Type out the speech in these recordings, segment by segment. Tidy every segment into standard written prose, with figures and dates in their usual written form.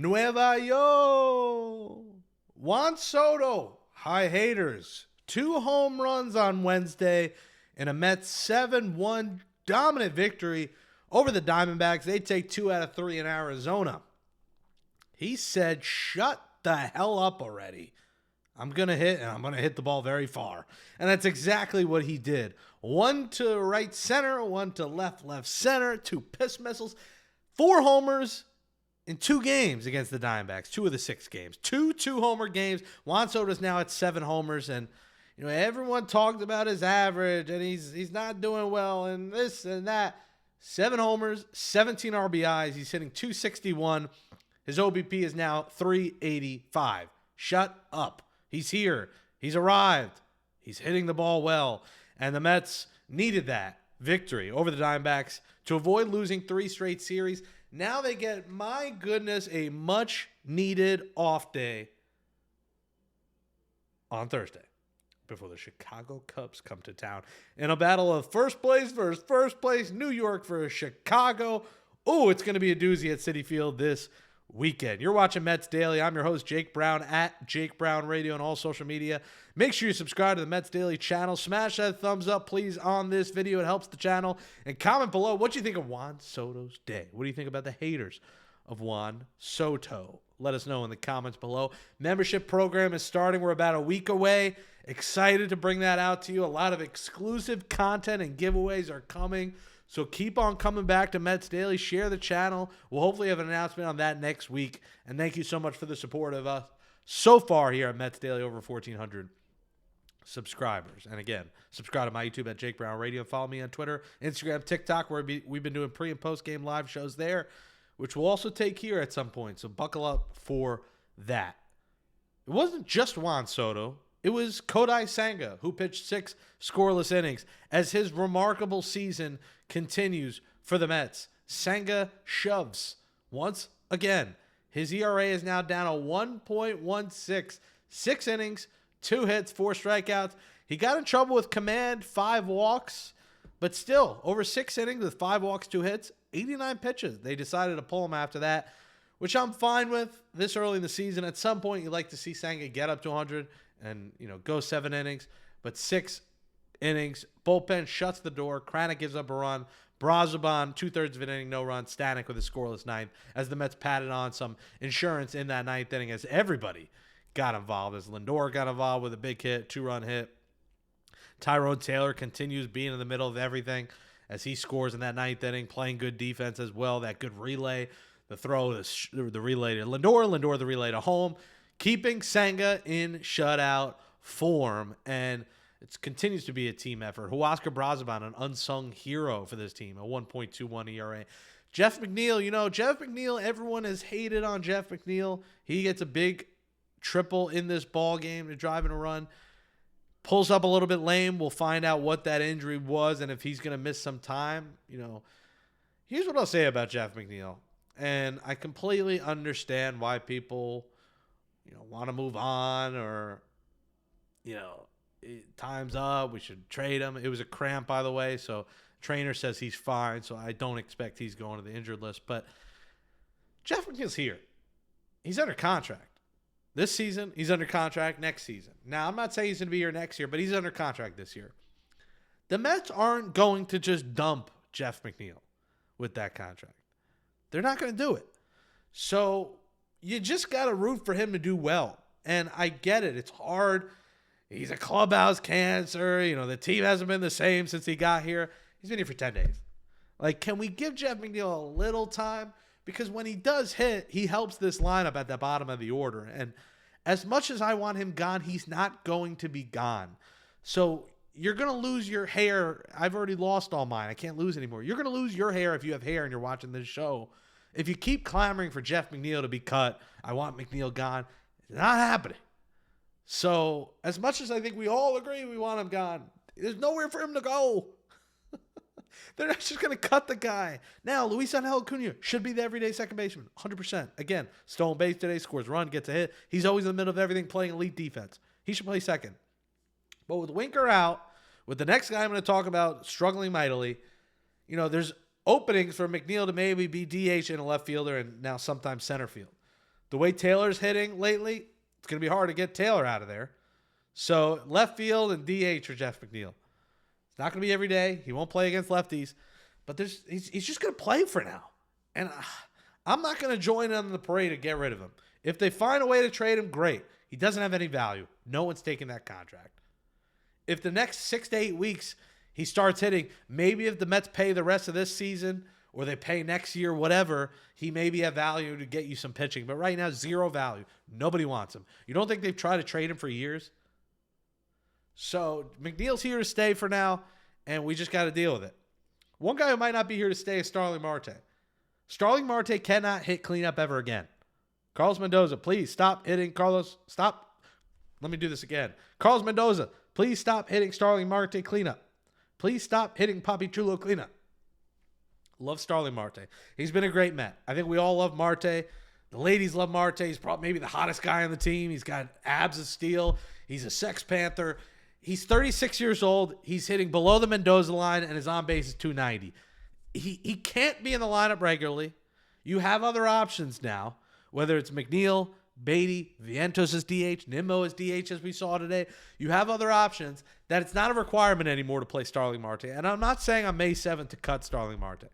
Nueva Yo! Juan Soto, hi haters. 2 home runs on Wednesday in a Mets 7-1 dominant victory over the Diamondbacks. They take 2 out of 3 in Arizona. He said, shut the hell up already. I'm going to hit, and I'm going to hit the ball very far. And that's exactly what he did. 1 to right center, 1 to left center, 2 piss missiles, 4 homers in 2 games against the Diamondbacks, 2 of the 6 games. 2 2-homer games. Juan Soto's now at 7 homers, and everyone talked about his average, and he's not doing well, and this and that. 7 homers, 17 RBIs. He's hitting .261. His OBP is now .385. Shut up. He's here. He's arrived. He's hitting the ball well, and the Mets needed that victory over the Diamondbacks to avoid losing 3 straight series. Now they get, my goodness, a much-needed off day on Thursday before the Chicago Cubs come to town in a battle of first place versus first place, New York versus Chicago. Oh, it's going to be a doozy at Citi Field this weekend. You're watching Mets Daily. I'm your host, Jake Brown, at Jake Brown Radio on all social media. Make sure you subscribe to the Mets Daily channel. Smash that thumbs up, please, on this video. It helps the channel. And comment below what you think of Juan Soto's day. What do you think about the haters of Juan Soto? Let us know in the comments below. Membership program is starting. We're about a week away. Excited to bring that out to you. A lot of exclusive content and giveaways are coming. So keep on coming back to Mets Daily. Share the channel. We'll hopefully have an announcement on that next week. And thank you so much for the support of us so far here at Mets Daily. Over 1,400 subscribers. And again, subscribe to my YouTube at Jake Brown Radio. Follow me on Twitter, Instagram, TikTok, where we've been doing pre- and post-game live shows there, which we'll also take here at some point. So buckle up for that. It wasn't just Juan Soto. It was Kodai Senga, who pitched 6 scoreless innings as his remarkable season continues for the Mets. Senga shoves once again. His ERA is now down to 1.16. 6 innings, 2 hits, 4 strikeouts. He got in trouble with command, 5 walks, but still, over 6 innings with 5 walks, 2 hits, 89 pitches. They decided to pull him after that, which I'm fine with this early in the season. At some point, you'd like to see Senga get up to 100 and go 7 innings, but 6 innings. Bullpen shuts the door. Kranick gives up a run. Brazoban, 2/3 of an inning, no run. Stanek with a scoreless 9th as the Mets patted on some insurance in that 9th inning as everybody got involved, as Lindor got involved with a big hit, 2-run hit. Tyrone Taylor continues being in the middle of everything as he scores in that 9th inning, playing good defense as well. That good relay, the throw, the relay to Lindor the relay to home, keeping Senga in shutout form, and it continues to be a team effort. Huascar Brazoban, an unsung hero for this team, a 1.21 ERA. Jeff McNeil, everyone has hated on Jeff McNeil. He gets a big triple in this ball game to drive in a run. Pulls up a little bit lame. We'll find out what that injury was and if he's going to miss some time. Here's what I'll say about Jeff McNeil. And I completely understand why people want to move on, or time's up, we should trade him. It was a cramp, by the way, so trainer says he's fine, so I don't expect he's going to the injured list. But Jeff McNeil's here. He's under contract this season. He's under contract next season. Now, I'm not saying he's going to be here next year, but he's under contract this year. The Mets aren't going to just dump Jeff McNeil with that contract. They're not going to do it. So you just got to root for him to do well. And I get it. It's hard. He's a clubhouse cancer. The team hasn't been the same since he got here. He's been here for 10 days. Can we give Jeff McNeil a little time? Because when he does hit, he helps this lineup at the bottom of the order. And as much as I want him gone, he's not going to be gone. So you're going to lose your hair. I've already lost all mine. I can't lose anymore. You're going to lose your hair if you have hair and you're watching this show. If you keep clamoring for Jeff McNeil to be cut, I want McNeil gone. It's not happening. So as much as I think we all agree we want him gone, there's nowhere for him to go. They're not just going to cut the guy. Now, Luis Angel Acuna should be the everyday second baseman, 100%. Again, stolen base today, scores run, gets a hit. He's always in the middle of everything, playing elite defense. He should play second. But with Winker out, with the next guy I'm going to talk about struggling mightily, there's openings for McNeil to maybe be DH in a left fielder and now sometimes center field. The way Taylor's hitting lately, it's going to be hard to get Taylor out of there. So left field and DH for Jeff McNeil. It's not going to be every day. He won't play against lefties. But he's just going to play for now. And I'm not going to join in on the parade to get rid of him. If they find a way to trade him, great. He doesn't have any value. No one's taking that contract. If the next 6 to 8 weeks he starts hitting, maybe if the Mets pay the rest of this season or they pay next year, whatever, he maybe have value to get you some pitching. But right now, zero value. Nobody wants him. You don't think they've tried to trade him for years? So McNeil's here to stay for now, and we just got to deal with it. One guy who might not be here to stay is Starling Marte. Starling Marte cannot hit cleanup ever again. Carlos Mendoza, please stop hitting. Carlos, stop. Let me do this again. Carlos Mendoza, please stop hitting Starling Marte cleanup. Please stop hitting Papi Chulo cleanup. Love Starling Marte. He's been a great Met. I think we all love Marte. The ladies love Marte. He's probably maybe the hottest guy on the team. He's got abs of steel. He's a sex panther. He's 36 years old. He's hitting below the Mendoza line, and his on base is 290. He can't be in the lineup regularly. You have other options now, whether it's McNeil, Beatty, Vientos as DH, Nimmo as DH, as we saw today. You have other options that it's not a requirement anymore to play Starling Marte. And I'm not saying on May 7th to cut Starling Marte.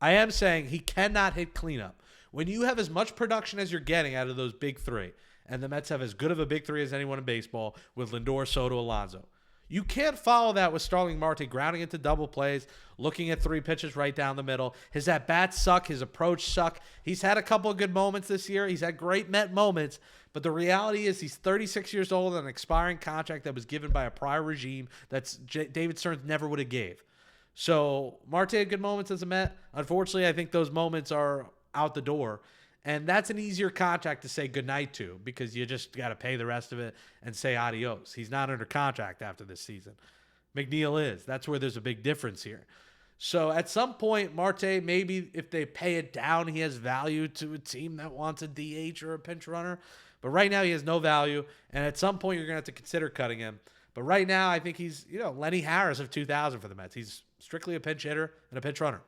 I am saying he cannot hit cleanup. When you have as much production as you're getting out of those big three, and the Mets have as good of a big three as anyone in baseball with Lindor, Soto, Alonso, you can't follow that with Starling Marte grounding into double plays, looking at 3 pitches right down the middle. His at-bats suck. His approach suck. He's had a couple of good moments this year. He's had great Met moments. But the reality is he's 36 years old on an expiring contract that was given by a prior regime that David Stearns never would have gave. So Marte had good moments as a Met. Unfortunately, I think those moments are out the door. And that's an easier contract to say goodnight to because you just got to pay the rest of it and say adios. He's not under contract after this season. McNeil is. That's where there's a big difference here. So at some point, Marte, maybe if they pay it down, he has value to a team that wants a DH or a pinch runner. But right now, he has no value. And at some point, you're going to have to consider cutting him. But right now, I think he's, Lenny Harris of 2000 for the Mets. He's strictly a pinch hitter and a pinch runner.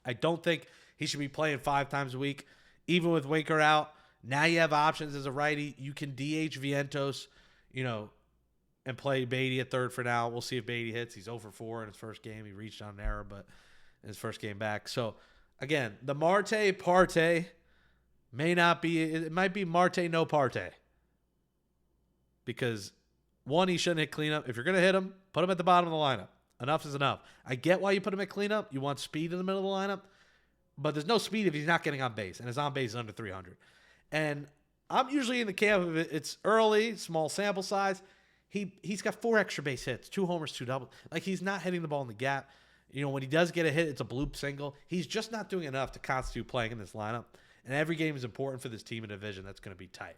I don't think he should be playing 5 times a week. Even with Winker out, now you have options as a righty. You can DH Vientos, and play Beatty at third for now. We'll see if Beatty hits. He's 0-for-4 in his first game. He reached on an error, but in his first game back. So, again, the Marte parte may not be – it might be Marte no parte. Because, one, he shouldn't hit cleanup. If you're going to hit him, put him at the bottom of the lineup. Enough is enough. I get why you put him at cleanup. You want speed in the middle of the lineup. But there's no speed if he's not getting on base, and his on base is under 300. And I'm usually in the camp of it's early, small sample size. He's got 4 extra base hits, 2 homers, 2 doubles. Like, he's not hitting the ball in the gap. When he does get a hit, it's a bloop single. He's just not doing enough to constitute playing in this lineup. And every game is important for this team in a division that's going to be tight.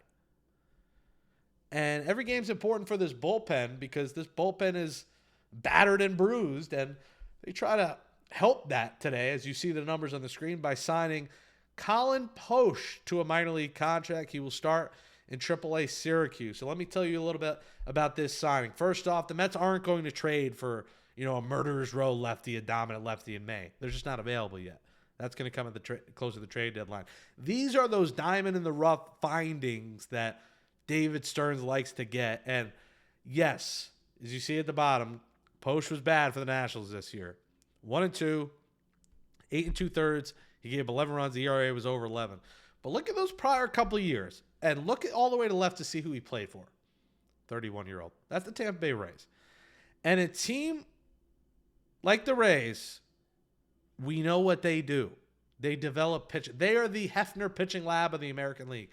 And every game's important for this bullpen because this bullpen is battered and bruised, and they try to help that today, as you see the numbers on the screen, by signing Colin Posh to a minor league contract. He will start in AAA Syracuse. So let me tell you a little bit about this signing. First off, the Mets aren't going to trade for, a murderer's row lefty, a dominant lefty in May. They're just not available yet. That's going to come at the close of the trade deadline. These are those diamond in the rough findings that David Stearns likes to get. And yes, as you see at the bottom, Posh was bad for the Nationals this year. 1-2, 8 2/3. He gave 11 runs. The ERA was over 11. But look at those prior couple of years. And look at all the way to the left to see who he played for. 31-year-old. That's the Tampa Bay Rays. And a team like the Rays, we know what they do. They develop pitch. They are the Hefner pitching lab of the American League.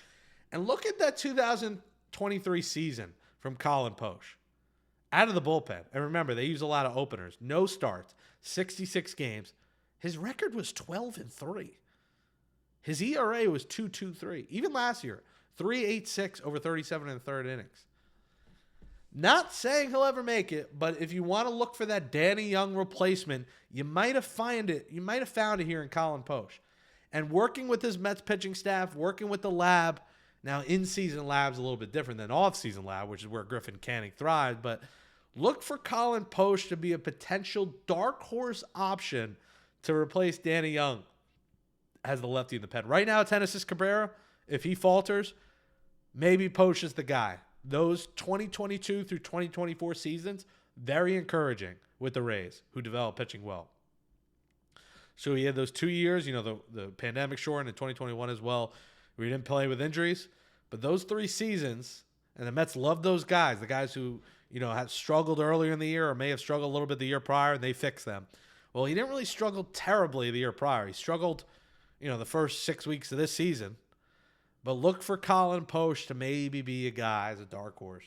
And look at that 2023 season from Colin Posh. Out of the bullpen. And remember, they use a lot of openers. No starts. 66 games. His record was 12-3. His ERA was 2.23. Even last year, 3.86 over 37 in the third innings. Not saying he'll ever make it, but if you want to look for that Danny Young replacement, you might have found it. You might have found it here in Colin Posh. And working with his Mets pitching staff, working with the lab. Now, in-season lab's a little bit different than off-season lab, which is where Griffin Canning thrived. But look for Colin Posh to be a potential dark horse option to replace Danny Young as the lefty in the pen. Right now, Genesis Cabrera if he falters, maybe Posh is the guy. Those 2022 through 2024 seasons, very encouraging with the Rays, who developed pitching well. So he had those 2 years, the pandemic short, and in 2021 as well, where he didn't play with injuries. But those 3 seasons, and the Mets loved those guys, the guys who, have struggled earlier in the year or may have struggled a little bit the year prior, and they fixed them. Well, he didn't really struggle terribly the year prior. He struggled, the first 6 weeks of this season. But look for Colin Posh to maybe be a guy as a dark horse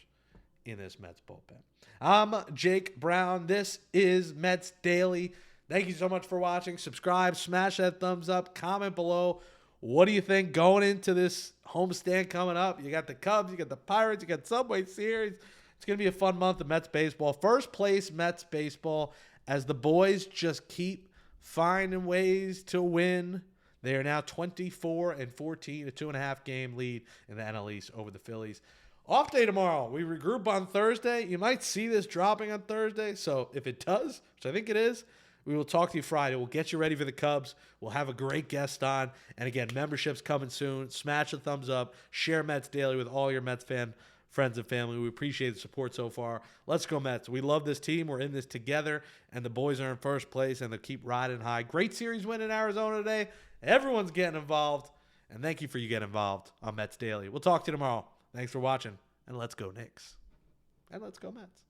in this Mets bullpen. I'm Jake Brown. This is Mets Daily. Thank you so much for watching. Subscribe, smash that thumbs up, comment below. What do you think going into this homestand coming up? You got the Cubs, you got the Pirates, you got Subway Series. It's going to be a fun month of Mets baseball. First place Mets baseball as the boys just keep finding ways to win. They are now 24-14, a 2.5 game lead in the NL East over the Phillies. Off day tomorrow. We regroup on Thursday. You might see this dropping on Thursday. So if it does, which I think it is, we will talk to you Friday. We'll get you ready for the Cubs. We'll have a great guest on. And again, memberships coming soon. Smash the thumbs up. Share Mets Daily with all your Mets friends and family. We appreciate the support so far. Let's go Mets. We love this team. We're in this together. And the boys are in first place, and they'll keep riding high. Great series win in Arizona today. Everyone's getting involved. And thank you for you getting involved on Mets Daily. We'll talk to you tomorrow. Thanks for watching. And let's go Knicks. And let's go Mets.